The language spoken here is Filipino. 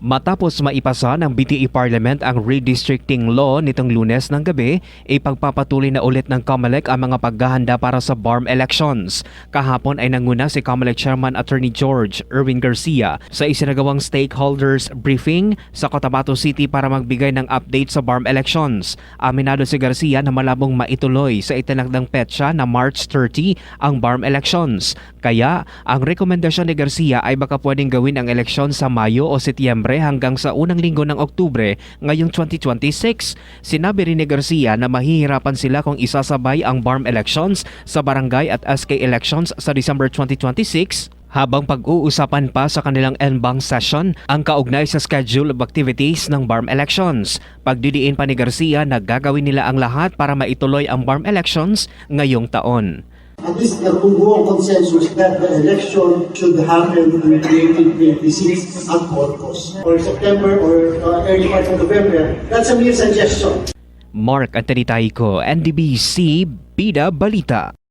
Matapos maipasa ng BTE Parliament ang redistricting law nitong Lunes ng gabi, ipagpapatuloy na ulit ng COMELEC ang mga paghahanda para sa BARM elections. Kahapon ay nanguna si COMELEC Chairman Attorney George Erwin Garcia sa isinagawang stakeholders briefing sa Cotabato City para magbigay ng update sa BARM elections. Aminado si Garcia na malabong maituloy sa itinakdang petsa na March 30 ang BARM elections. Kaya ang rekomendasyon ni Garcia ay baka pwedeng gawin ang eleksyon sa Mayo o Setyembre hanggang sa unang linggo ng Oktubre ngayong 2026. Sinabi rin ni Garcia na mahihirapan sila kung isasabay ang BARM elections sa barangay at SK elections sa December 2026 habang pag-uusapan pa sa kanilang en-banc session ang kaugnay sa schedule of activities ng BARM elections. Pagdidiin pa ni Garcia na gagawin nila ang lahat para maituloy ang BARM elections ngayong taon. At least nabubuo ang consensus that the election should happen in 2026 at all costs. Or September or early part of November. That's a mere suggestion. Mark Antonitayco, NDBC, Bida Balita.